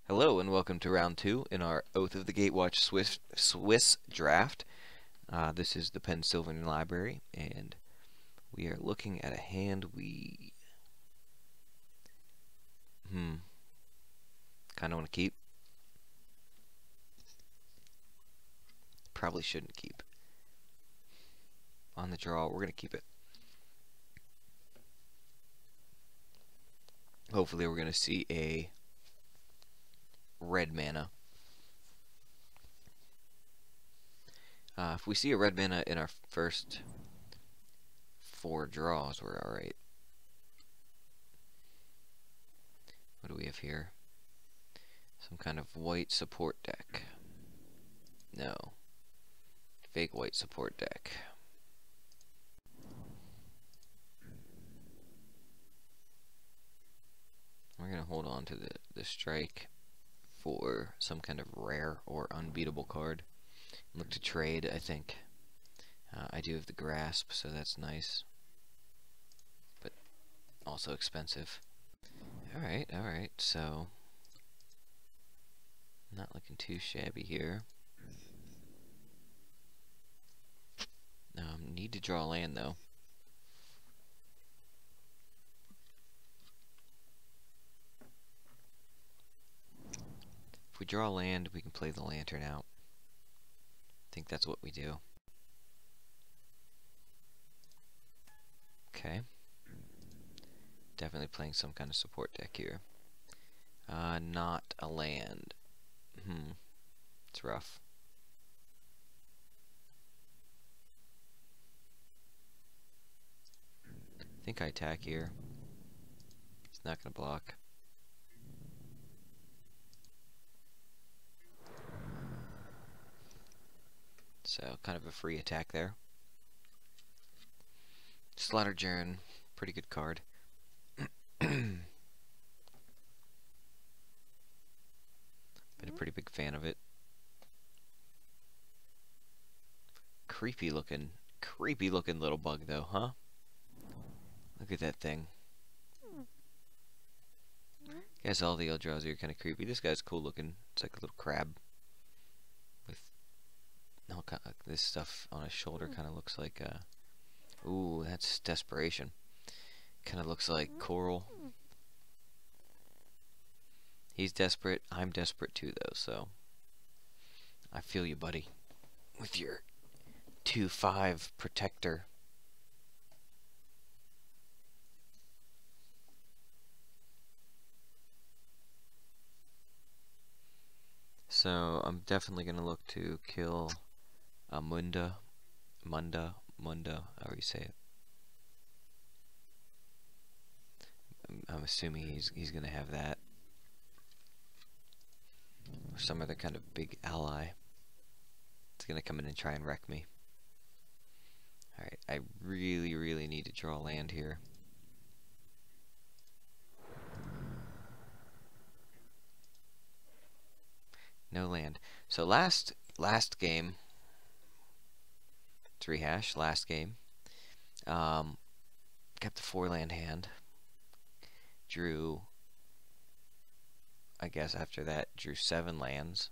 Hello and welcome to round 2 in our Oath of the Gatewatch Swiss draft. This is the Pennsylvania Library, and we are looking at a hand we kind of want to keep. Probably shouldn't keep. On the draw, we're going to keep it. Hopefully we're going to see a red mana. If we see a red mana in our first 4 draws, we're alright. What do we have here? Some kind of white support deck. No. Fake white support deck. We're going to hold on to the strike for some kind of rare or unbeatable card. Look to trade, I think. I do have the grasp, so that's nice. But also expensive. Alright, so not looking too shabby here. Need to draw land though. If we draw land, we can play the lantern out. I think that's what we do. Okay. Definitely playing some kind of support deck here. Not a land. It's rough. I think I attack here. It's not going to block. So, kind of a free attack there. Slaughter Jaren, pretty good card. Been a pretty big fan of it. Creepy looking little bug though, huh? Look at that thing. Guess all the Eldrazi are kind of creepy. This guy's cool looking. It's like a little crab with all kind of this stuff on his shoulder. Kind of looks like ooh, that's desperation. Kind of looks like coral. He's desperate. I'm desperate too, though. So I feel you, buddy, with your 2/5 protector. So I'm definitely gonna look to kill Munda, however you say it. I'm assuming he's gonna have that, or some other kind of big ally. It's gonna come in and try and wreck me. Alright, I really need to draw land here. No land. So last game, let's rehash, last game, kept the 4-land hand, drew, I guess after that, drew 7 lands,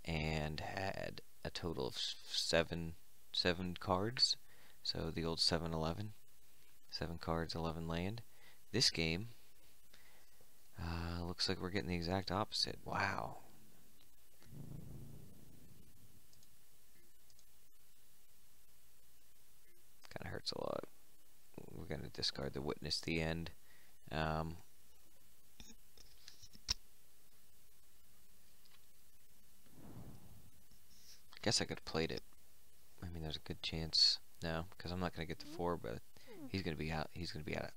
and had a total of 7 cards, so the old 7-11, 7 cards, 11 land. This game, looks like we're getting the exact opposite. Wow. Kind of hurts a lot. We're going to discard the Witness the End. Guess I could have played it. I mean, there's a good chance. No, because I'm not going to get the 4, but he's going to be out. He's going to be out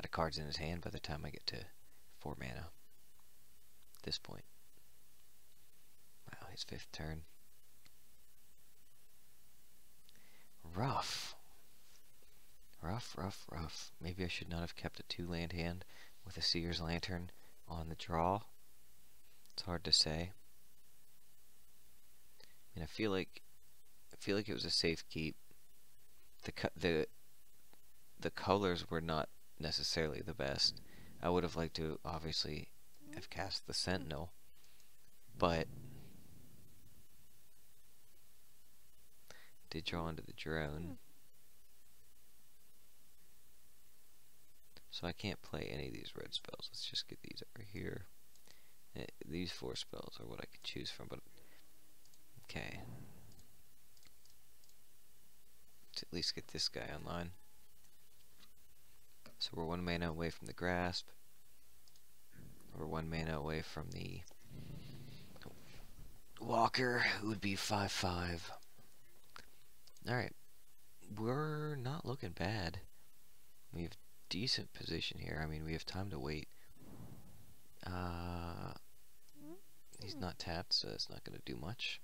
of cards in his hand by the time I get to 4 mana. At this point. Wow, his 5th turn. Rough. Rough. Maybe I should not have kept a 2-land hand with a Seer's Lantern on the draw. It's hard to say. I mean, I feel like it was a safe keep. The colors were not necessarily the best. I would have liked to obviously have cast the Sentinel, but did draw into the drone. So I can't play any of these red spells. Let's just get these over here. These 4 spells are what I could choose from, but okay. Let's at least get this guy online. So we're 1 mana away from the grasp. We're 1 mana away from the walker, who would be 5/5. Alright. We're not looking bad. We have decent position here. I mean, we have time to wait. He's not tapped, so that's not going to do much.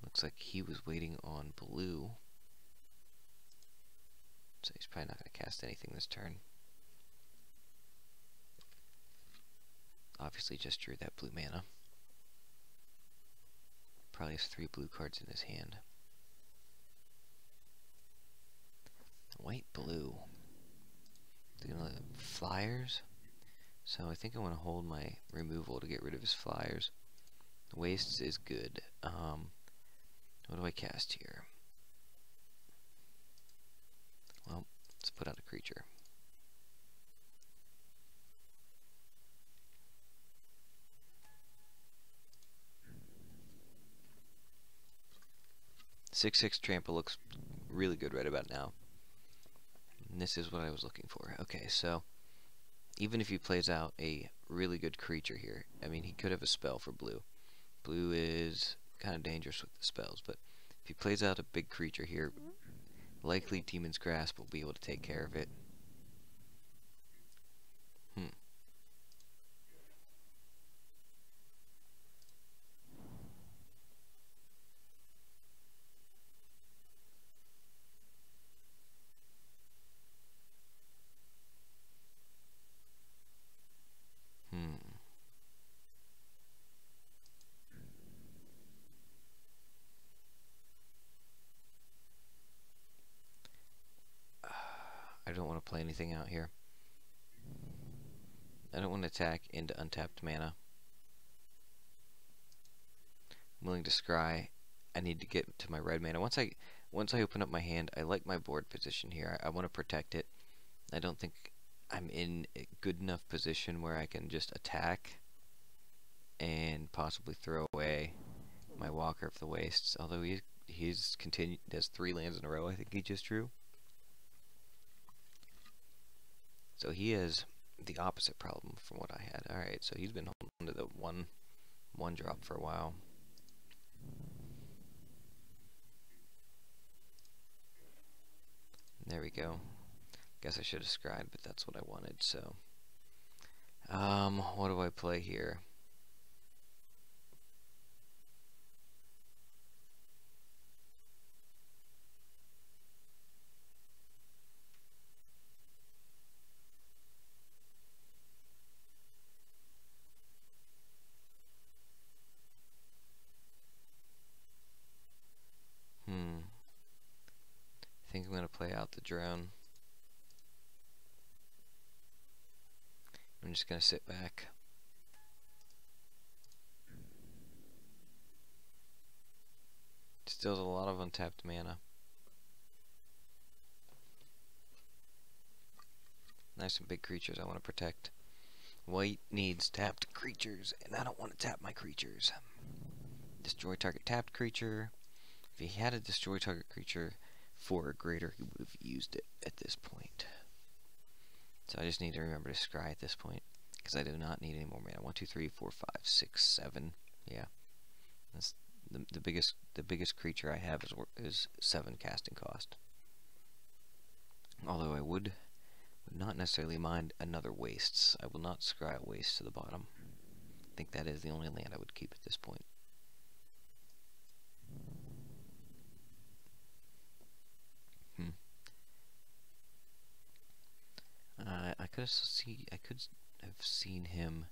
Looks like he was waiting on blue. So he's probably not going to cast anything this turn. Obviously just drew that blue mana. Probably has 3 blue cards in his hand. White, blue. Flyers. So I think I want to hold my removal to get rid of his flyers. Wastes is good. What do I cast here? Well, let's put out a creature. Six trample looks really good right about now. And this is what I was looking for. Okay, so even if he plays out a really good creature here, I mean, he could have a spell for blue. Blue is kind of dangerous with the spells, but if he plays out a big creature here, likely Demon's Grasp will be able to take care of it. I don't want to play anything out here. I don't want to attack into untapped mana. I'm willing to scry. I need to get to my red mana. Once I open up my hand, I like my board position here. I want to protect it. I don't think I'm in a good enough position where I can just attack and possibly throw away my Walker of the Wastes. Although he's continued, has 3 lands in a row. I think he just drew. So he has the opposite problem from what I had. Alright, so he's been holding on to the one drop for a while. There we go. Guess I should have scried, but that's what I wanted, so. What do I play here? I think I'm going to play out the drone. I'm just going to sit back. Still has a lot of untapped mana. Nice and big creatures I want to protect. White needs tapped creatures, and I don't want to tap my creatures. Destroy target tapped creature. If he had a destroy target creature for a greater, he would have used it at this point. So I just need to remember to scry at this point, because I do not need any more mana. 1, 2, 3, 4, 5, 6, 7. Yeah, that's the biggest creature I have is 7 casting cost. Although I would not necessarily mind another wastes. I will not scry a waste to the bottom. I think that is the only land I would keep at this point. I could have seen him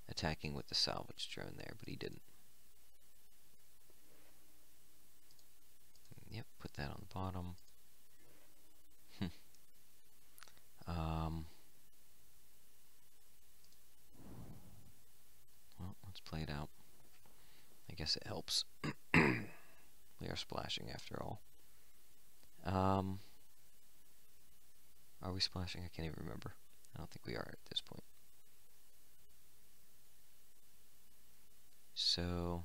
attacking with the salvage drone there, but he didn't. Yep, put that on the bottom. Well, let's play it out. guess it helps. We are splashing after all. Are we splashing? I can't even remember. I don't think we are at this point. So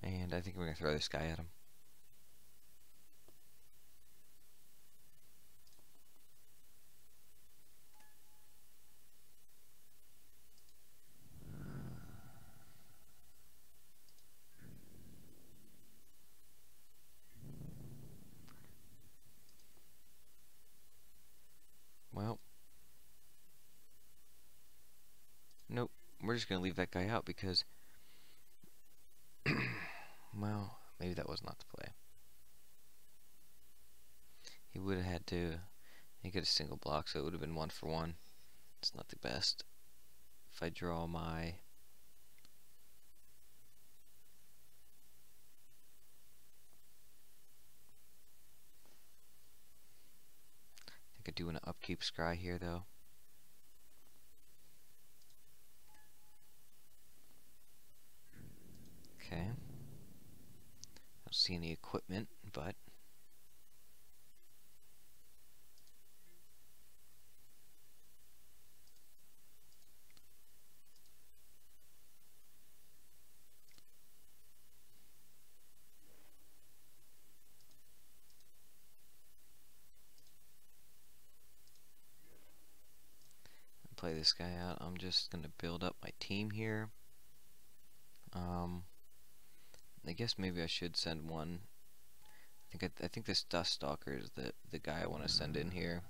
and I think we're gonna throw this guy at him. Well, nope. We're just gonna leave that guy out because, well, maybe that was not the play. He would have had to. He could have single block, so it would have been 1 for 1. It's not the best. If I draw my, I think I do want to upkeep Scry here though. Okay. I don't see any equipment, but play this guy out. I'm just gonna build up my team here. I guess maybe I should send one. I think this Dust Stalker is the guy I want to send in here.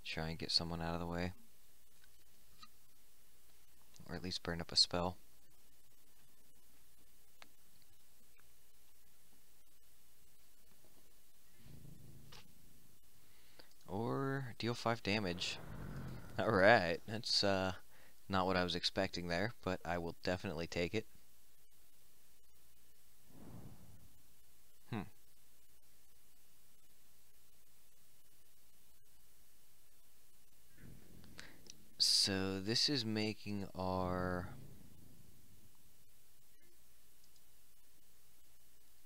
Try and get someone out of the way, or at least burn up a spell. Or deal 5 damage. Alright, that's not what I was expecting there, but I will definitely take it. So this is making our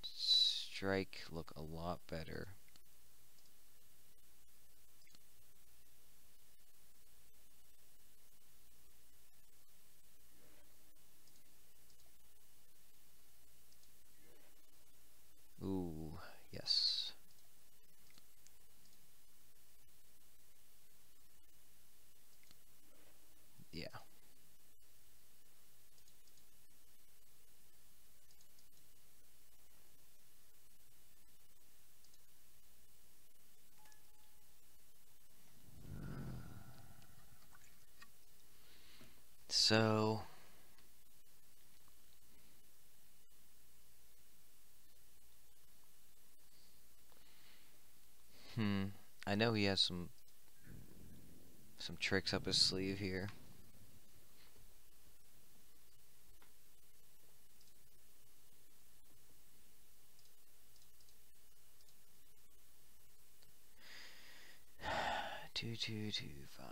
strike look a lot better. Ooh, yes. Yeah. So I know he has some tricks up his sleeve here. Two, 2, 2, 5.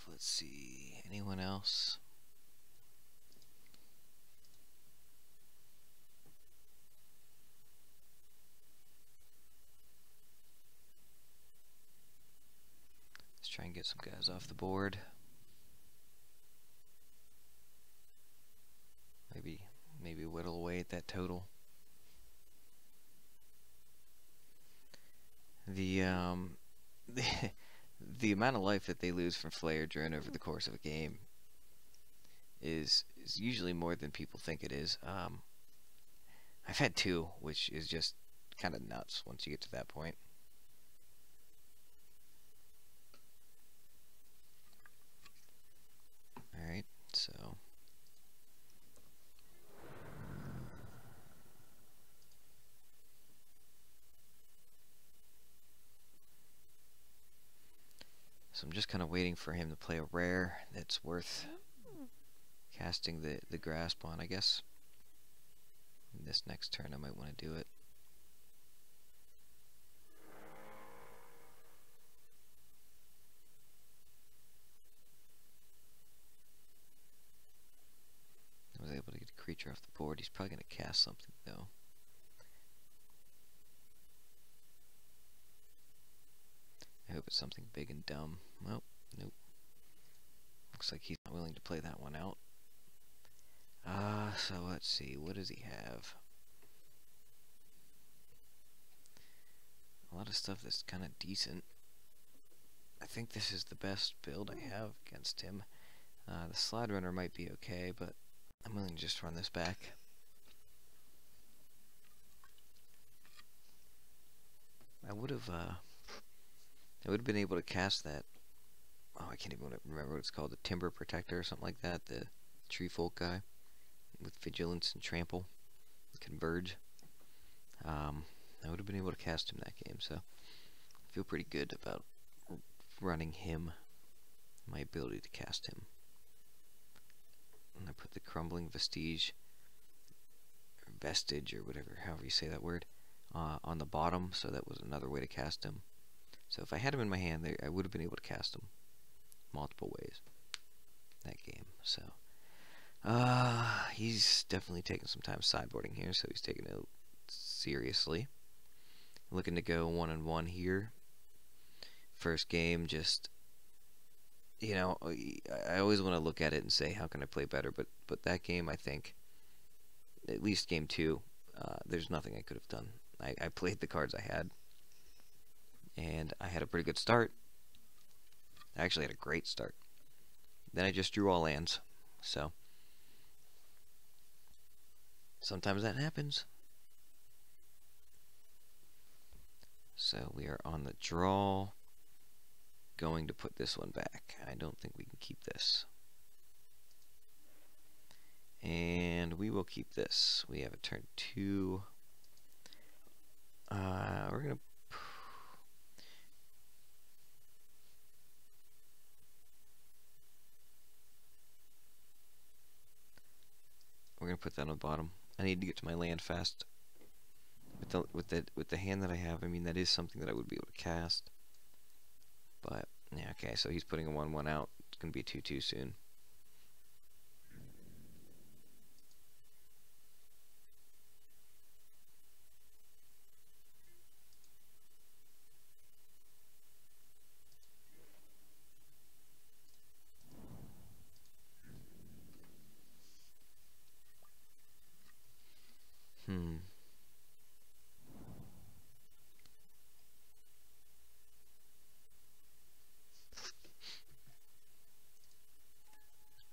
Let's see. Anyone else? Let's try and get some guys off the board. Maybe whittle away at that total. The the amount of life that they lose from Flare Drone over the course of a game is usually more than people think it is. I've had 2, which is just kind of nuts once you get to that point. So I'm just kind of waiting for him to play a rare that's worth casting the grasp on, I guess. This next turn I might want to do it. I was able to get a creature off the board. He's probably going to cast something, though. I hope it's something big and dumb. Well, nope. Looks like he's not willing to play that one out. So let's see. What does he have? A lot of stuff that's kind of decent. I think this is the best build I have against him. The Slide Runner might be okay, but I'm willing to just run this back. I would have been able to cast that. Oh, I can't even remember what it's called. The Timber Protector or something like that. The Tree Folk guy with Vigilance and Trample, Converge. I would have been able to cast him that game, so I feel pretty good about running him. My ability to cast him. And I put the Crumbling Vestige, or Vestige, or whatever, however you say that word, on the bottom, so that was another way to cast him. So if I had him in my hand, I would have been able to cast him multiple ways that game. So he's definitely taking some time sideboarding here, so he's taking it seriously. Looking to go 1-1 here. First game, just, you know, I always want to look at it and say, how can I play better? But that game, I think, at least game 2, there's nothing I could have done. I played the cards I had, and I had a pretty good start. I actually had a great start. Then I just drew all lands, so sometimes that happens. So we are on the draw. Going to put this one back. I don't think we can keep this. And we will keep this. We have a turn 2. We're gonna put that on the bottom. I need to get to my land fast. With the hand that I have, I mean, that is something that I would be able to cast. But yeah, okay, so he's putting a 1/1 out. It's gonna be 2/2 soon.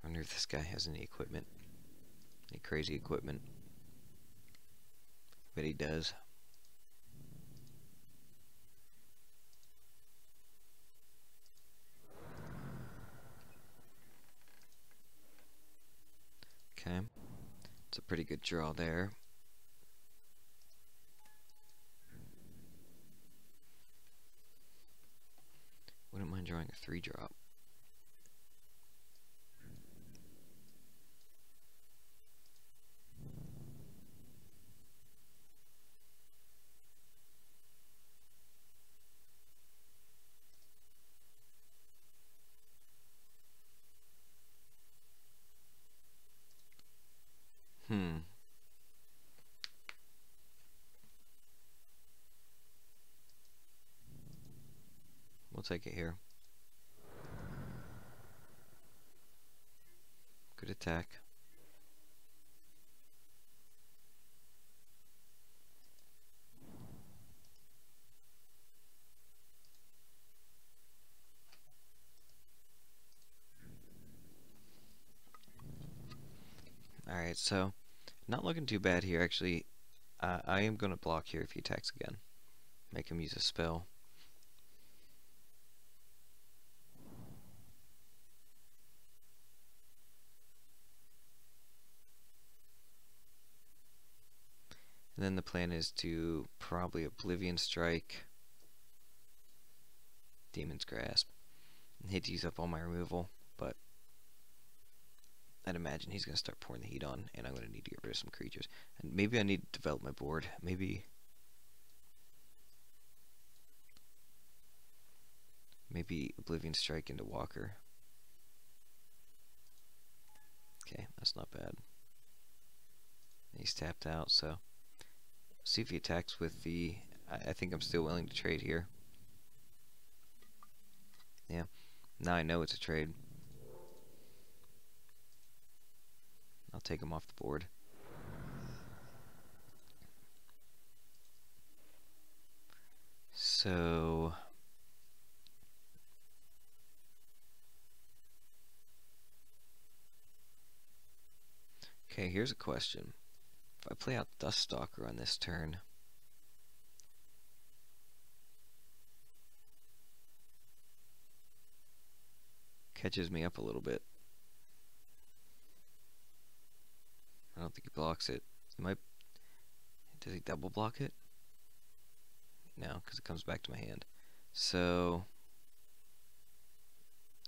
I wonder if this guy has any equipment. Any crazy equipment. But he does. Okay. It's a pretty good draw there. Wouldn't mind drawing a 3-drop. We'll take it here. Good attack. Alright, so not looking too bad here, actually. I am going to block here if he attacks again. Make him use a spell. And then the plan is to probably Oblivion Strike, Demon's Grasp. I hate to use up all my removal, but I'd imagine he's going to start pouring the heat on, and I'm going to need to get rid of some creatures. And maybe I need to develop my board. Maybe Oblivion Strike into Walker. Okay, that's not bad. He's tapped out, so see if he attacks with the... I think I'm still willing to trade here. Yeah, now I know it's a trade. I'll take him off the board. So... okay, here's a question. If I play out Duststalker on this turn... catches me up a little bit. I don't think he blocks it. He might... does he double block it? No, because it comes back to my hand. So...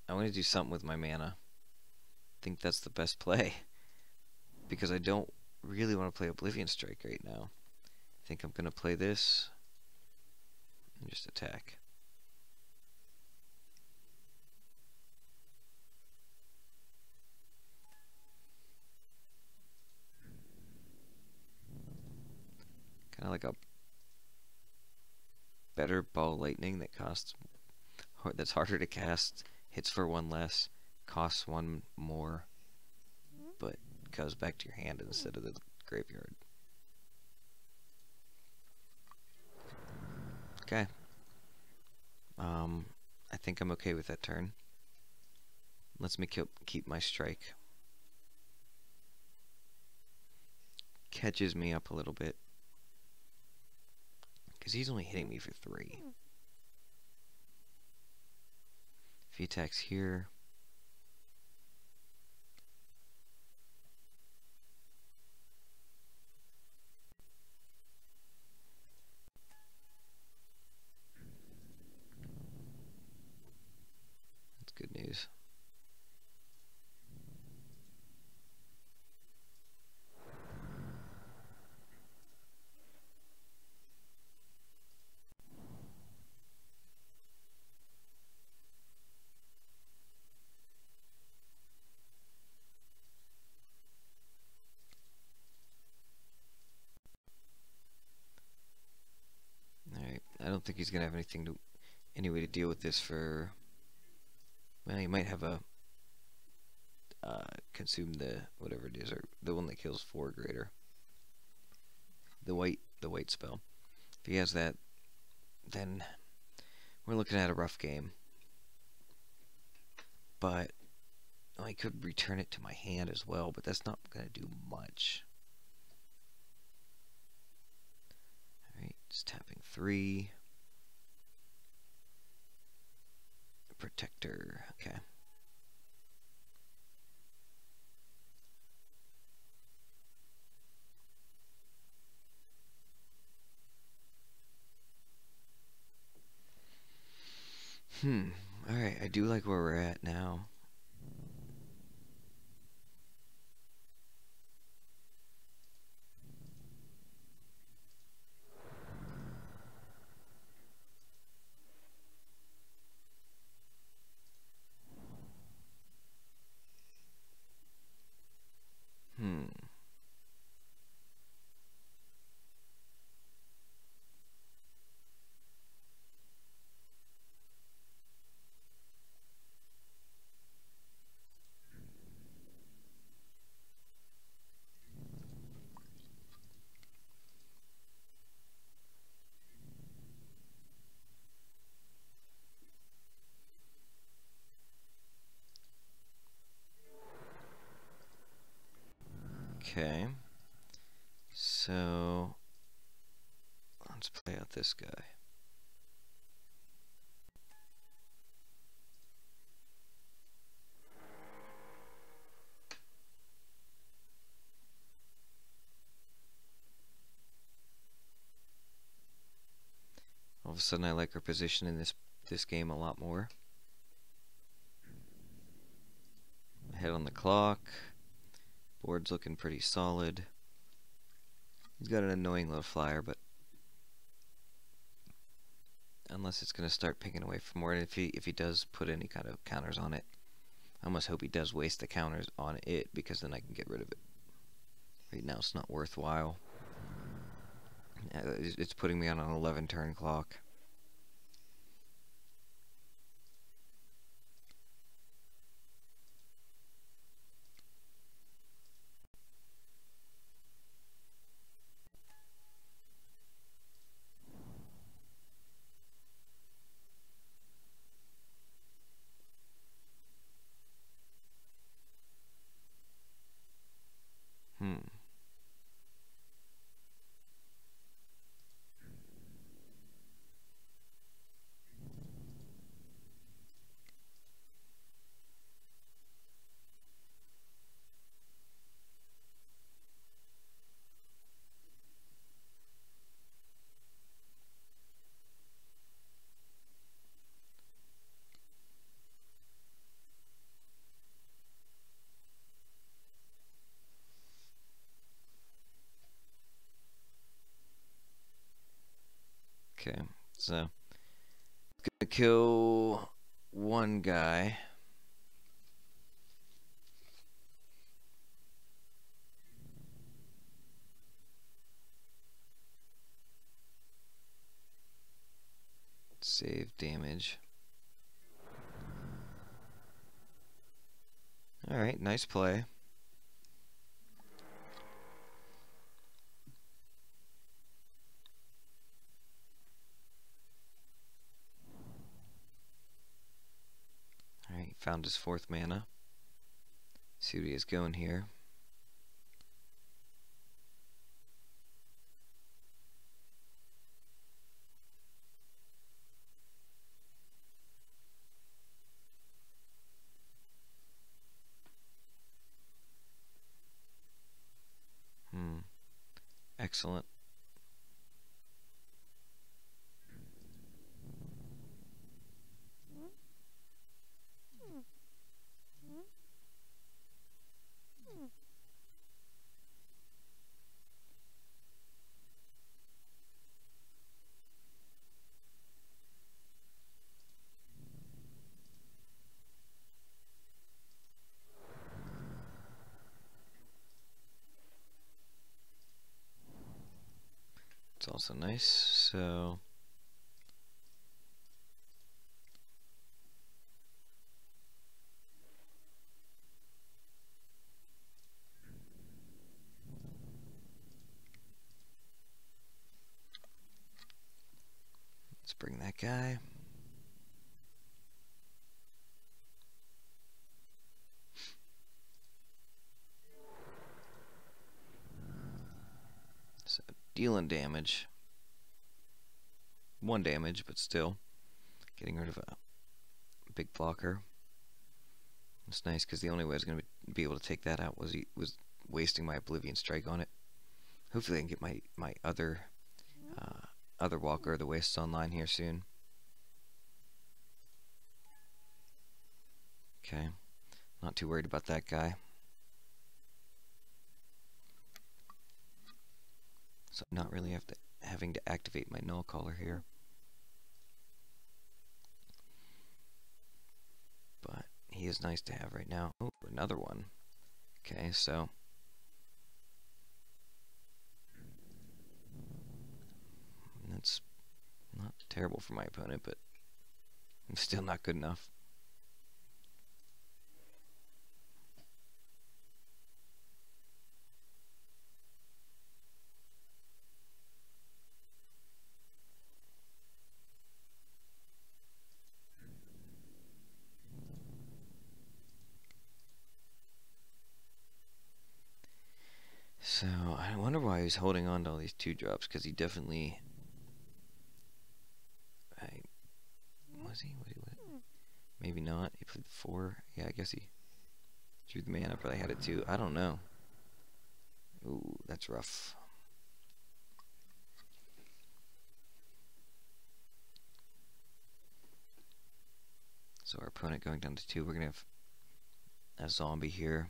I want to do something with my mana. I think that's the best play. Because I don't really want to play Oblivion Strike right now. I think I'm going to play this and just attack. Kind of like a better Ball Lightning that costs... that's harder to cast, hits for one less, costs one more, but goes back to your hand instead of the graveyard. Okay. I think I'm okay with that turn. Lets me keep my strike. Catches me up a little bit. Because he's only hitting me for 3. If he attacks here... that's good news. Alright, I don't think he's going to have any way to deal with this for... well, he might have a... consume the... whatever it is, or the one that kills 4 or greater. The white spell. If he has that, then we're looking at a rough game. But I could return it to my hand as well, but that's not going to do much. Alright, just tapping 3. Protector, okay. Alright, I do like where we're at now. Okay, so let's play out this guy. All of a sudden I like our position in this game a lot more. Head on the clock. Board's looking pretty solid. He's got an annoying little flyer, but unless it's going to start picking away from more, and if he does put any kind of counters on it, I almost hope he does waste the counters on it, because then I can get rid of it. Right now it's not worthwhile. It's putting me on an 11 turn clock. Okay, so gonna kill one guy. Save damage. Alright, nice play. Alright, found his 4th mana. See what he is going here. Excellent. It's also nice, so let's bring that guy. So dealing damage. 1 damage, but still getting rid of a big blocker. It's nice because the only way I was going to be able to take that out was wasting my Oblivion Strike on it. Hopefully I can get my other Walker of the Wastes online here soon. Okay, not too worried about that guy. So not really having to activate my Null Caller here. But he is nice to have right now. Oh, another one. Okay, so that's not terrible for my opponent, but still not good enough. So I wonder why he's holding on to all these 2-drops, because he definitely was he? Maybe not. He played 4. Yeah, I guess he drew the mana, but I had it too. I don't know. Ooh, that's rough. So our opponent going down to 2. We're gonna have a zombie here.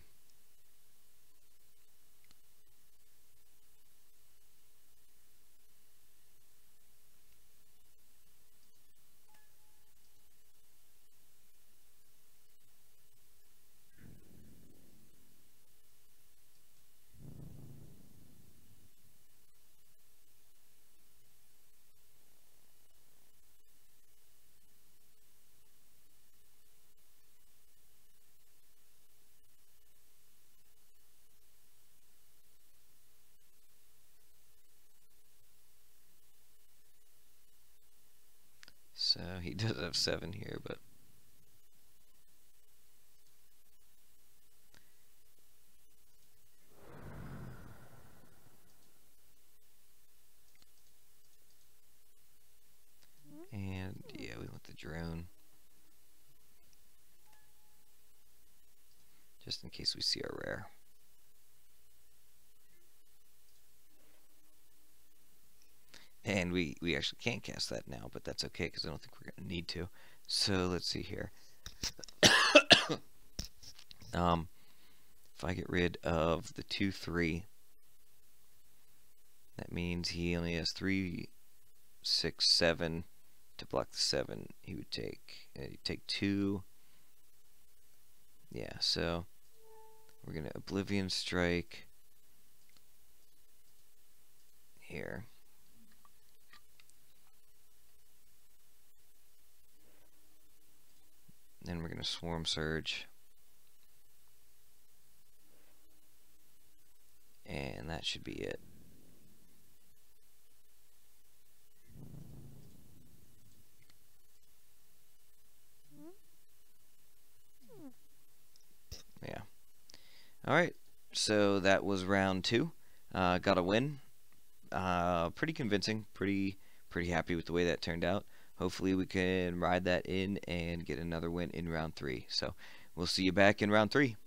So he does have 7 here, but and yeah, we want the drone just in case we see our rare. And we actually can't cast that now, but that's okay because I don't think we're going to need to. So let's see here. If I get rid of the 2/3, that means he only has 3, 6, 7 to block the 7. He would take 2. Yeah, so we're gonna Oblivion Strike here. Then we're gonna Swarm Surge. And that should be it. Yeah. Alright, so that was round 2. Got a win. Pretty convincing. Pretty happy with the way that turned out. Hopefully we can ride that in and get another win in round 3. So we'll see you back in round 3.